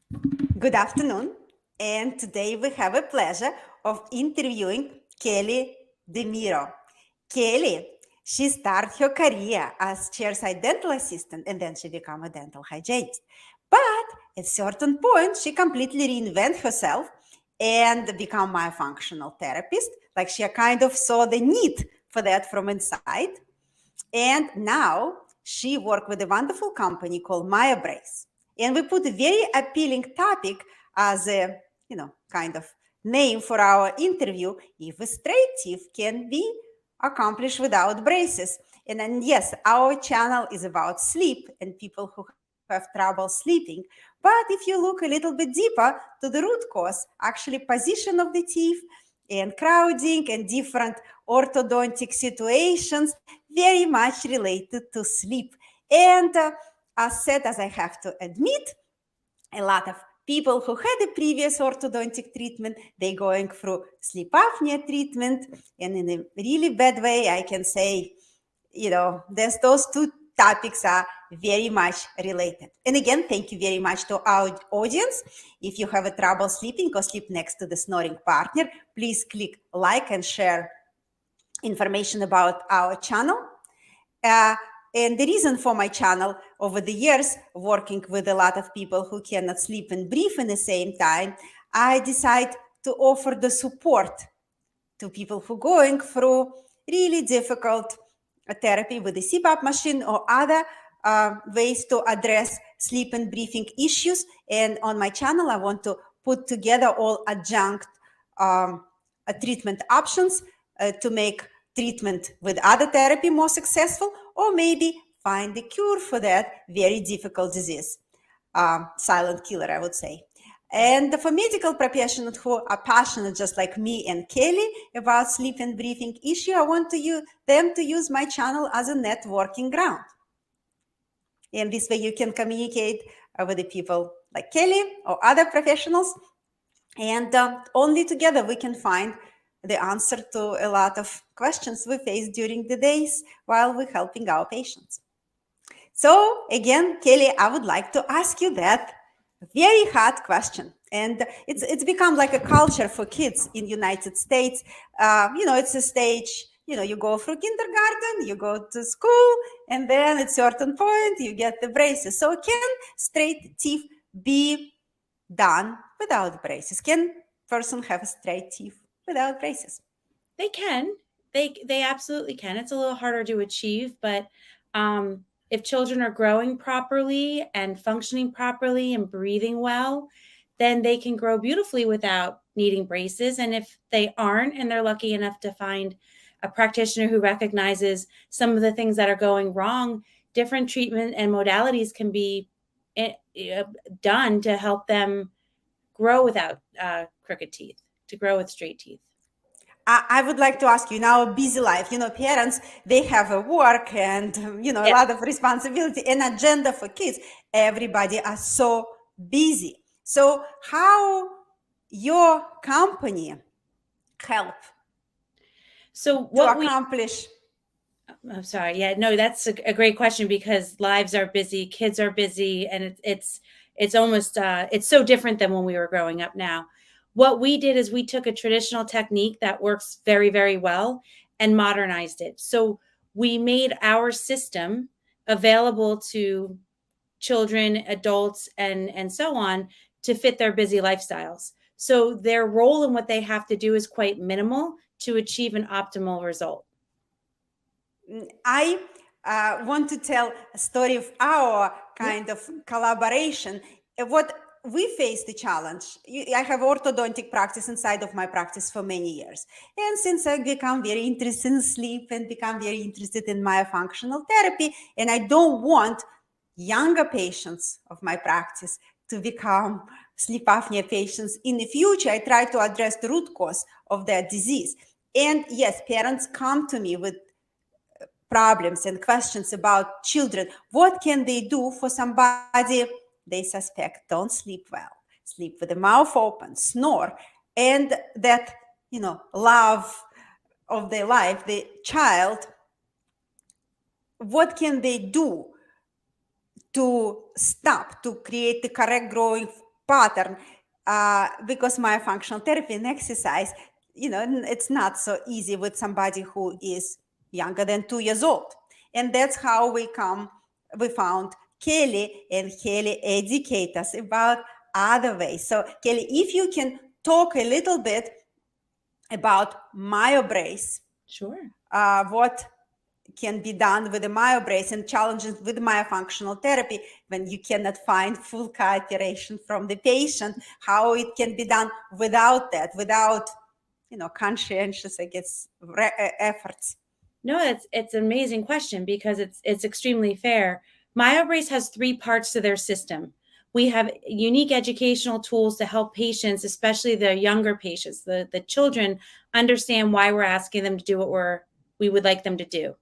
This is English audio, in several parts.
Good afternoon, and today we have a pleasure of interviewing Kelly DeMiro. Kelly, she started her career as chairside dental assistant and then she became a dental hygienist. But at certain point, she completely reinvented herself and become myofunctional therapist. Like she kind of saw the need for that from inside. And now she worked with a wonderful company called Myobrace. And we put a very appealing topic as a, kind of name for our interview, if a straight teeth can be accomplished without braces. And then, yes, our channel is about sleep and people who have trouble sleeping. But if you look a little bit deeper to the root cause, actually position of the teeth and crowding and different orthodontic situations, very much related to sleep. And as said, as I have to admit, a lot of people who had a previous orthodontic treatment, they're going through sleep apnea treatment. And in a really bad way, I can say, those two topics are very much related. And again, thank you very much to our audience. If you have a trouble sleeping or sleep next to the snoring partner, please click like and share information about our channel. And the reason for my channel over the years, working with a lot of people who cannot sleep and breathe in the same time, I decide to offer the support to people who are going through really difficult therapy with the CPAP machine or other ways to address sleep and breathing issues. And on my channel, I want to put together all adjunct treatment options to make treatment with other therapy more successful, or maybe find a cure for that very difficult disease. Silent killer, I would say. And for medical professionals who are passionate, just like me and Kelly, about sleep and breathing issue, I want them to use my channel as a networking ground. And this way you can communicate with the people like Kelly or other professionals. And only together we can find the answer to a lot of questions we face during the days while we're helping our patients. So again, Kelly, I would like to ask you that very hard question. And it's become like a culture for kids in United States. It's a stage, you go through kindergarten, you go to school, and then at a certain point you get the braces. So can straight teeth be done without braces? Can person have straight teeth without braces? They can. They absolutely can. It's a little harder to achieve, but if children are growing properly and functioning properly and breathing well, then they can grow beautifully without needing braces. And if they aren't, and they're lucky enough to find a practitioner who recognizes some of the things that are going wrong, different treatment and modalities can be done to help them grow without crooked teeth, to grow with straight teeth. I would like to ask you, now a busy life, parents, they have a work and, a lot of responsibility and agenda for kids. Everybody are so busy. So how your company help to accomplish? I'm sorry. Yeah, no, that's a great question because lives are busy, kids are busy, and it's almost it's so different than when we were growing up now. What we did is we took a traditional technique that works very, very well and modernized it. So we made our system available to children, adults, and so on to fit their busy lifestyles. So their role in what they have to do is quite minimal to achieve an optimal result. I want to tell a story of our kind of collaboration. What we faced the challenge. I have orthodontic practice inside of my practice for many years. And since I become very interested in sleep and become very interested in myofunctional therapy, and I don't want younger patients of my practice to become sleep apnea patients in the future, I try to address the root cause of their disease. And yes, parents come to me with problems and questions about children. What can they do for somebody they suspect don't sleep well, sleep with the mouth open, snore, and that, love of their life, the child, what can they do to stop, to create the correct growing pattern, because myofunctional therapy and exercise, it's not so easy with somebody who is younger than 2 years old. And that's how we found Kelly, and Kelly educate us about other ways. So Kelly, if you can talk a little bit about MyoBrace, Sure. what can be done with the MyoBrace and challenges with myofunctional therapy when you cannot find full cooperation from the patient, how it can be done without that, without, conscientious, I guess, efforts. No, it's an amazing question because it's extremely fair. MyoBrace has 3 parts to their system. We have unique educational tools to help patients, especially the younger patients, the children, understand why we're asking them to do what we would like them to do.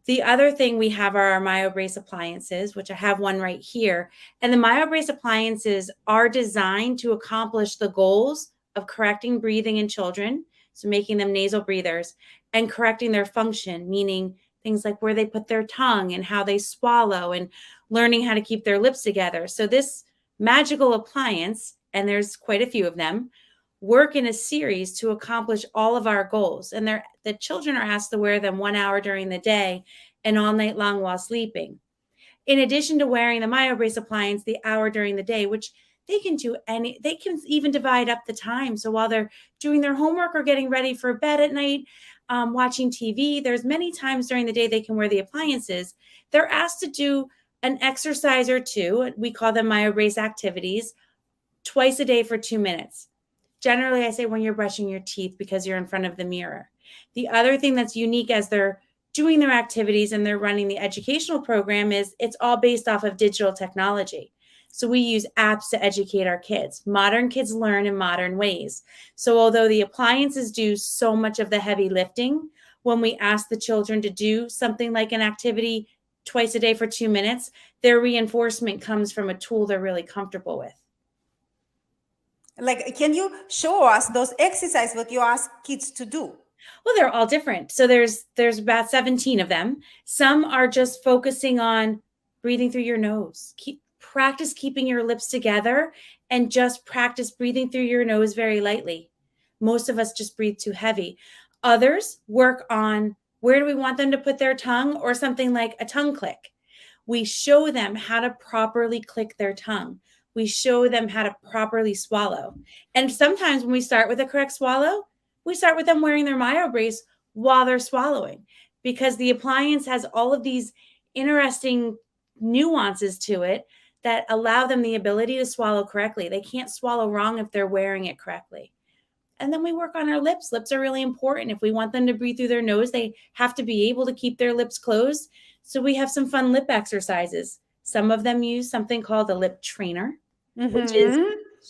The other thing we have are our MyoBrace appliances, which I have one right here. And the MyoBrace appliances are designed to accomplish the goals of correcting breathing in children, so making them nasal breathers, and correcting their function, meaning things like where they put their tongue and how they swallow and learning how to keep their lips together. So this magical appliance, and there's quite a few of them, work in a series to accomplish all of our goals. And the children are asked to wear them 1 hour during the day and all night long while sleeping. In addition to wearing the MyoBrace appliance the hour during the day, which they can even divide up the time. So while they're doing their homework or getting ready for bed at night, watching TV, there's many times during the day they can wear the appliances. They're asked to do an exercise or two. We call them MyoBrace activities, twice a day for 2 minutes. Generally, I say when you're brushing your teeth because you're in front of the mirror. The other thing that's unique as they're doing their activities and they're running the educational program is it's all based off of digital technology. So we use apps to educate our kids. Modern kids learn in modern ways. So although the appliances do so much of the heavy lifting, when we ask the children to do something like an activity twice a day for 2 minutes, their reinforcement comes from a tool they're really comfortable with. Like, can you show us those exercises what you ask kids to do? Well, they're all different. So there's about 17 of them. Some are just focusing on breathing through your nose. Practice keeping your lips together and just practice breathing through your nose very lightly. Most of us just breathe too heavy. Others work on where do we want them to put their tongue, or something like a tongue click. We show them how to properly click their tongue. We show them how to properly swallow. And sometimes when we start with a correct swallow, we start with them wearing their MyoBrace while they're swallowing, because the appliance has all of these interesting nuances to it that allow them the ability to swallow correctly. They can't swallow wrong if they're wearing it correctly. And then we work on our lips. Lips are really important. If we want them to breathe through their nose, they have to be able to keep their lips closed. So we have some fun lip exercises. Some of them use something called a lip trainer, which is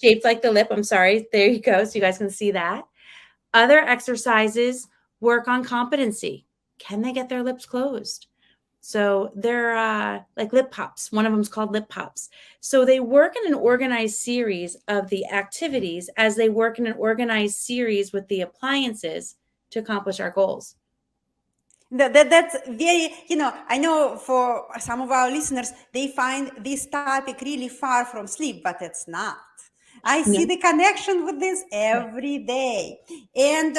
shaped like the lip. I'm sorry. There you go. So you guys can see that. Other exercises work on competency. Can they get their lips closed? So they're like lip pops. One of them is called lip pops. So they work in an organized series of the activities as they work in an organized series with the appliances to accomplish our goals. That's very, I know for some of our listeners, they find this topic really far from sleep, but it's not. I see the connection with this every day. And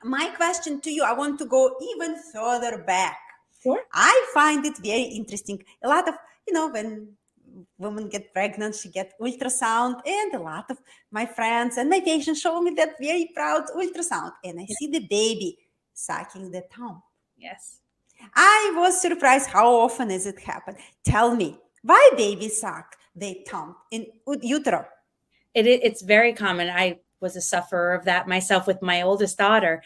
my question to you, I want to go even further back. Sure. I find it very interesting. A lot of, when women get pregnant, she gets ultrasound, and a lot of my friends and my patients show me that very proud ultrasound. And I see the baby sucking the thumb. Yes. I was surprised how often is it happen. Tell me, why babies suck their thumb in utero? It's very common. I was a sufferer of that myself with my oldest daughter.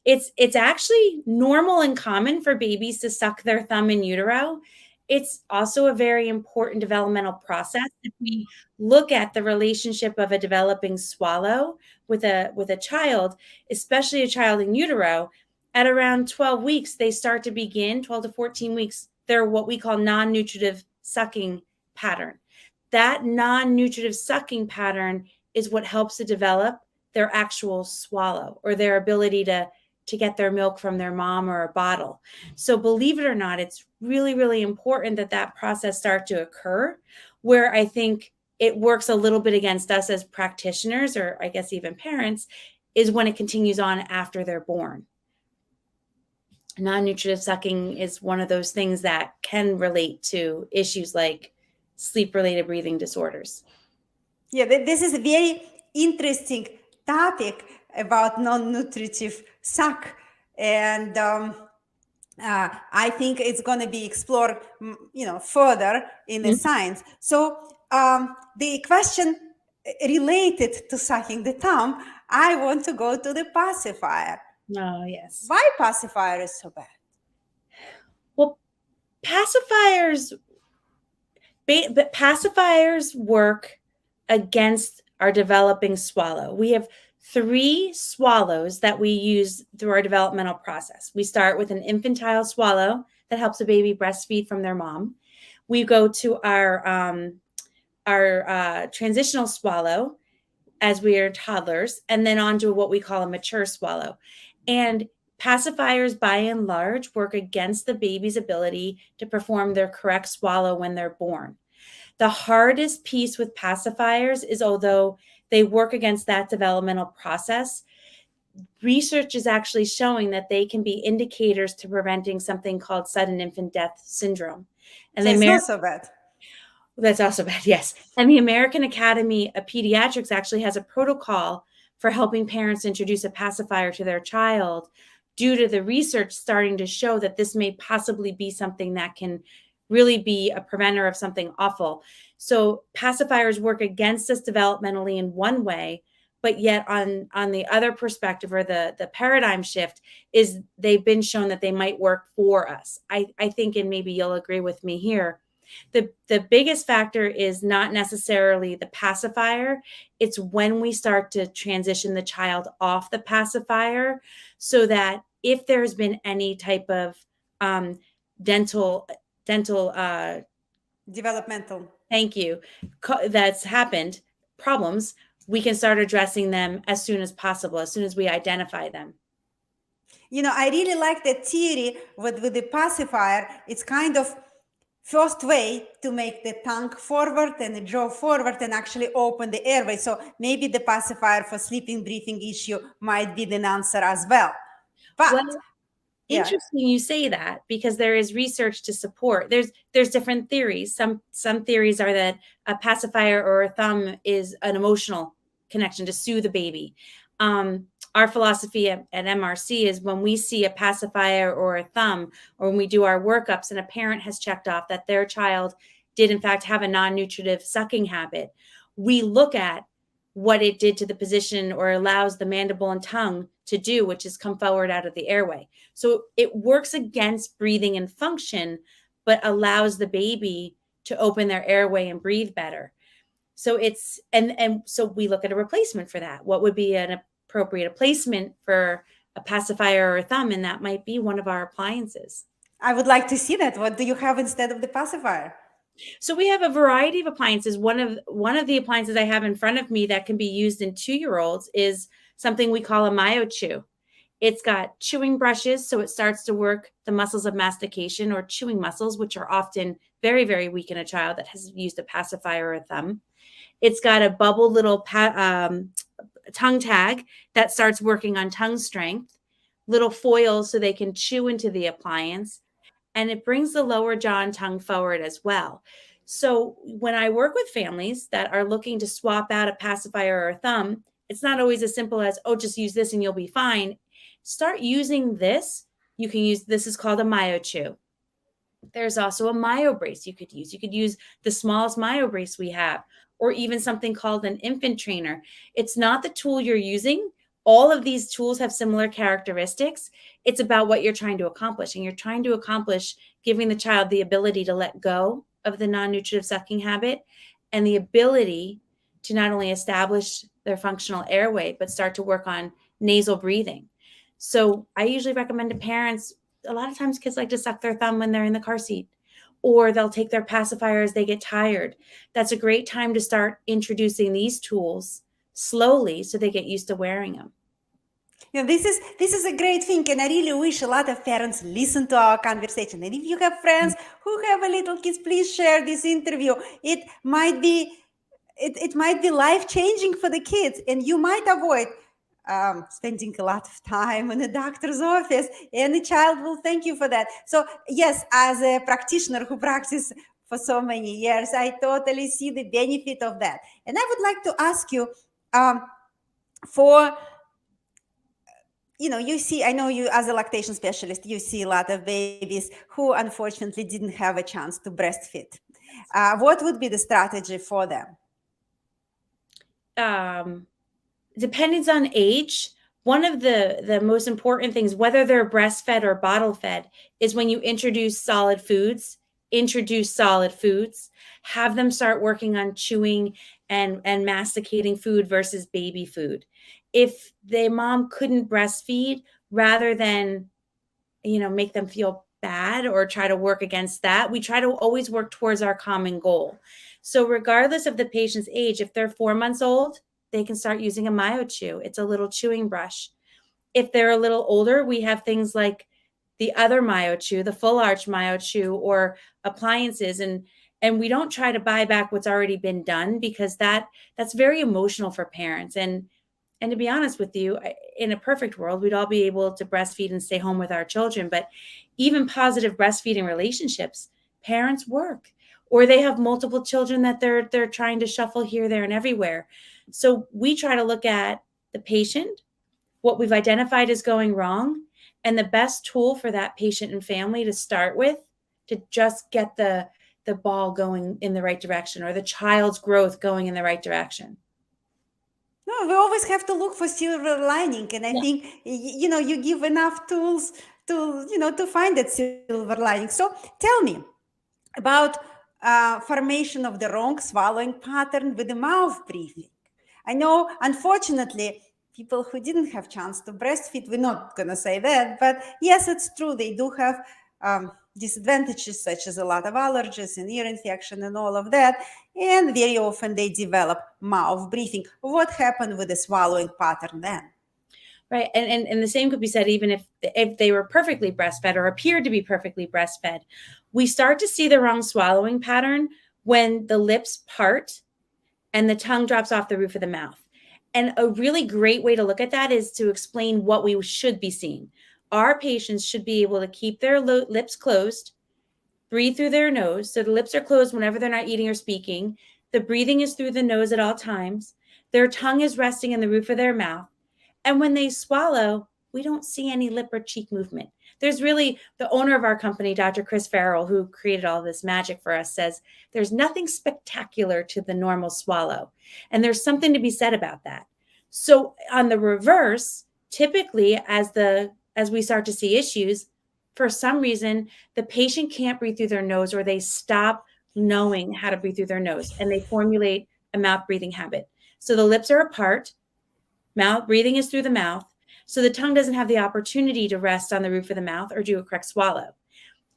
It's actually normal and common for babies to suck their thumb in utero. It's also a very important developmental process. If we look at the relationship of a developing swallow with a child, especially a child in utero, at around 12 weeks, they start to begin, 12 to 14 weeks, they're what we call non-nutritive sucking pattern. That non-nutritive sucking pattern is what helps to develop their actual swallow, or their ability to get their milk from their mom or a bottle. So believe it or not, it's really, really important that process start to occur, where I think it works a little bit against us as practitioners, or I guess even parents, is when it continues on after they're born. Non-nutritive sucking is one of those things that can relate to issues like sleep-related breathing disorders. Yeah, this is a very interesting topic about non-nutritive suck, and I think it's going to be explored, further in the science. So the question related to sucking the thumb, I want to go to the pacifier. Oh, yes. Why pacifier is so bad? Well, pacifiers work against our developing swallow. We have 3 swallows that we use through our developmental process. We start with an infantile swallow that helps a baby breastfeed from their mom. We go to our transitional swallow as we are toddlers, and then on to what we call a mature swallow. And pacifiers, by and large, work against the baby's ability to perform their correct swallow when they're born. The hardest piece with pacifiers is, although they work against that developmental process, research is actually showing that they can be indicators to preventing something called sudden infant death syndrome. And so it's not so bad. That's also bad, yes. And the American Academy of Pediatrics actually has a protocol for helping parents introduce a pacifier to their child due to the research starting to show that this may possibly be something that can really be a preventer of something awful. So pacifiers work against us developmentally in one way, but yet on the other perspective, or the paradigm shift, is they've been shown that they might work for us. I think, and maybe you'll agree with me here, the biggest factor is not necessarily the pacifier. It's when we start to transition the child off the pacifier, so that if there's been any type of dental developmental, thank you, that's happened, problems, we can start addressing them as soon as possible, as soon as we identify them. I really like the theory with the pacifier. It's kind of first way to make the tongue forward and the jaw forward and actually open the airway. So maybe the pacifier for sleeping breathing issue might be the answer as well. But interesting you say that, because there is research to support. There's different theories. Some theories are that a pacifier or a thumb is an emotional connection to soothe the baby. Our philosophy at MRC is when we see a pacifier or a thumb, or when we do our workups and a parent has checked off that their child did in fact have a non-nutritive sucking habit, we look at what it did to the position, or allows the mandible and tongue to do, which is come forward out of the airway. So it works against breathing and function, but allows the baby to open their airway and breathe better. So it's, and so we look at a replacement for that. What would be an appropriate replacement for a pacifier or a thumb? And that might be one of our appliances. I would like to see that. What do you have instead of the pacifier? So we have a variety of appliances. One of the appliances I have in front of me that can be used in 2-year-olds is something we call a Myochew. It's got chewing brushes, so it starts to work the muscles of mastication or chewing muscles, which are often very, very weak in a child that has used a pacifier or a thumb. It's got a bubble little tongue tag that starts working on tongue strength, little foils so they can chew into the appliance, and it brings the lower jaw and tongue forward as well. So when I work with families that are looking to swap out a pacifier or a thumb, it's not always as simple as, oh, just use this and you'll be fine. Start using this. You can use, this is called a Myochew. There's also a MyoBrace you could use. You could use the smallest MyoBrace we have, or even something called an infant trainer. It's not the tool you're using. All of these tools have similar characteristics. It's about what you're trying to accomplish. And you're trying to accomplish giving the child the ability to let go of the non-nutritive sucking habit, and the ability to not only establish their functional airway, but start to work on nasal breathing. So I usually recommend to parents, a lot of times kids like to suck their thumb when they're in the car seat, or they'll take their pacifier as they get tired. That's a great time to start introducing these tools slowly so they get used to wearing them. This is a great thing, and I really wish a lot of parents listen to our conversation. And if you have friends who have a little kids, please share this interview. It might be it might be life-changing for the kids, and you might avoid spending a lot of time in a doctor's office, and the child will thank you for that. So yes, as a practitioner who practiced for so many years, I totally see the benefit of that. And I would like to ask you, for, you see, I know you as a lactation specialist, you see a lot of babies who unfortunately didn't have a chance to breastfeed. What would be the strategy for them? Depends on age. One of the most important things, whether they're breastfed or bottle fed, is when you introduce solid foods, have them start working on chewing and masticating food versus baby food. If the mom couldn't breastfeed, rather than make them feel bad or try to work against that, we try to always work towards our common goal. So regardless of the patient's age, if they're 4 months old, they can start using a Myochew. It's a little chewing brush. If they're a little older, we have things like the other Myochew, the full arch Myochew, or appliances, and we don't try to buy back what's already been done, because that's very emotional for parents. And to be honest with you, in a perfect world, we'd all be able to breastfeed and stay home with our children. But even positive breastfeeding relationships, parents work, or they have multiple children that they're trying to shuffle here, there, and everywhere. So we try to look at the patient, what we've identified as going wrong, and the best tool for that patient and family to start with, to just get the ball going in the right direction, or the child's growth going in the right direction. No, we always have to look for silver lining, and I think you give enough tools to find that silver lining. So tell me about formation of the wrong swallowing pattern with the mouth breathing. I know, unfortunately, people who didn't have chance to breastfeed, we're not going to say that, but yes, it's true. They do have disadvantages, such as a lot of allergies and ear infection and all of that. And very often they develop mouth breathing. What happened with the swallowing pattern then? Right. And the same could be said even if they were perfectly breastfed or appeared to be perfectly breastfed. We start to see the wrong swallowing pattern when the lips part and the tongue drops off the roof of the mouth. And a really great way to look at that is to explain what we should be seeing. Our patients should be able to keep their lips closed, breathe through their nose. So the lips are closed whenever they're not eating or speaking. The breathing is through the nose at all times. Their tongue is resting in the roof of their mouth. And when they swallow, we don't see any lip or cheek movement. There's really, the owner of our company, Dr. Chris Farrell, who created all this magic for us, says there's nothing spectacular to the normal swallow. And there's something to be said about that. So on the reverse, typically as we start to see issues, for some reason, the patient can't breathe through their nose, or they stop knowing how to breathe through their nose, and they formulate a mouth breathing habit. So the lips are apart. Mouth breathing is through the mouth. So the tongue doesn't have the opportunity to rest on the roof of the mouth or do a correct swallow.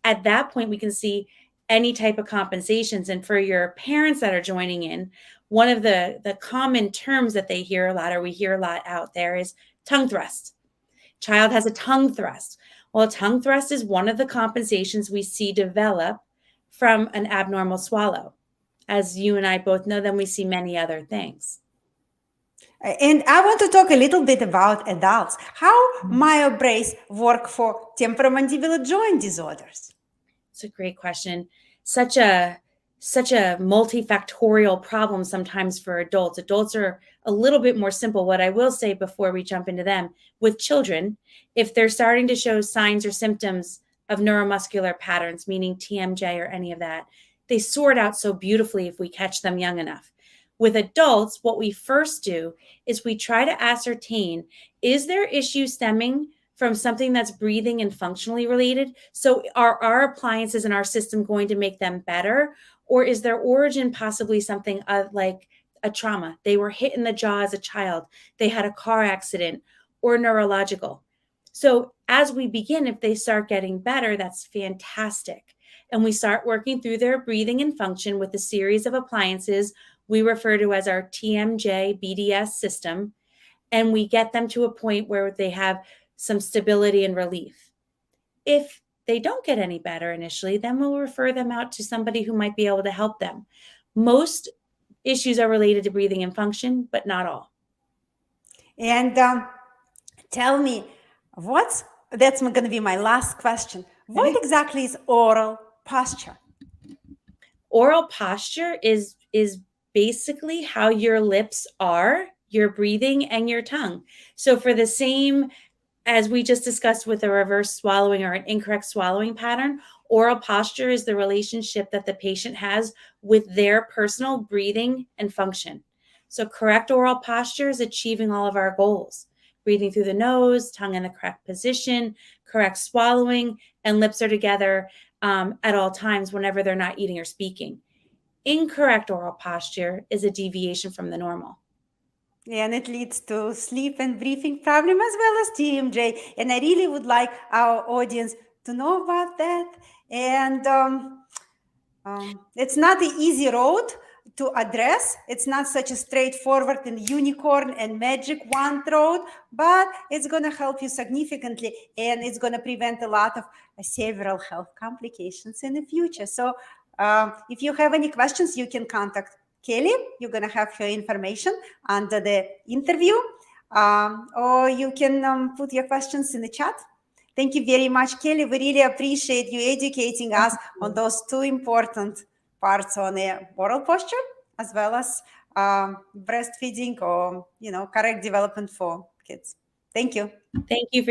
At that point, we can see any type of compensations. And for your parents that are joining in, one of the common terms that they hear a lot, or we hear a lot out there, is tongue thrust. Child has a tongue thrust. Well, a tongue thrust is one of the compensations we see develop from an abnormal swallow. As you and I both know, then we see many other things. And I want to talk a little bit about adults. How myobrace work for temporomandibular joint disorders? It's a great question. Such a multifactorial problem sometimes for adults. Adults are a little bit more simple. What I will say before we jump into them, with children, if they're starting to show signs or symptoms of neuromuscular patterns, meaning TMJ or any of that, they sort out so beautifully if we catch them young enough. With adults, what we first do is we try to ascertain, is their issue stemming from something that's breathing and functionally related? So are our appliances in our system going to make them better? Or is their origin possibly something like a trauma? They were hit in the jaw as a child, they had a car accident, or neurological. So as we begin, if they start getting better, that's fantastic. And we start working through their breathing and function with a series of appliances we refer to as our TMJ BDS system. And we get them to a point where they have some stability and relief. If they don't get any better initially, then we'll refer them out to somebody who might be able to help them. Most issues are related to breathing and function, but not all. And tell me, that's going to be my last question. What exactly is oral posture? Oral posture is basically how your lips are, your breathing, and your tongue. So for the same as we just discussed with a reverse swallowing or an incorrect swallowing pattern, oral posture is the relationship that the patient has with their personal breathing and function. So correct oral posture is achieving all of our goals. Breathing through the nose, tongue in the correct position, correct swallowing, and lips are together at all times whenever they're not eating or speaking. Incorrect oral posture is a deviation from the normal. And it leads to sleep and breathing problem as well as TMJ. And I really would like our audience to know about that. And it's not an easy road to address. It's not such a straightforward and unicorn and magic wand road, but it's going to help you significantly, and it's going to prevent a lot of several health complications in the future. So if you have any questions, you can contact Kelly. You're going to have her information under the interview, or you can put your questions in the chat. Thank you very much, Kelly. We really appreciate you educating us on those two important parts on the oral posture, as well as breastfeeding or, correct development for kids. Thank you. Thank you for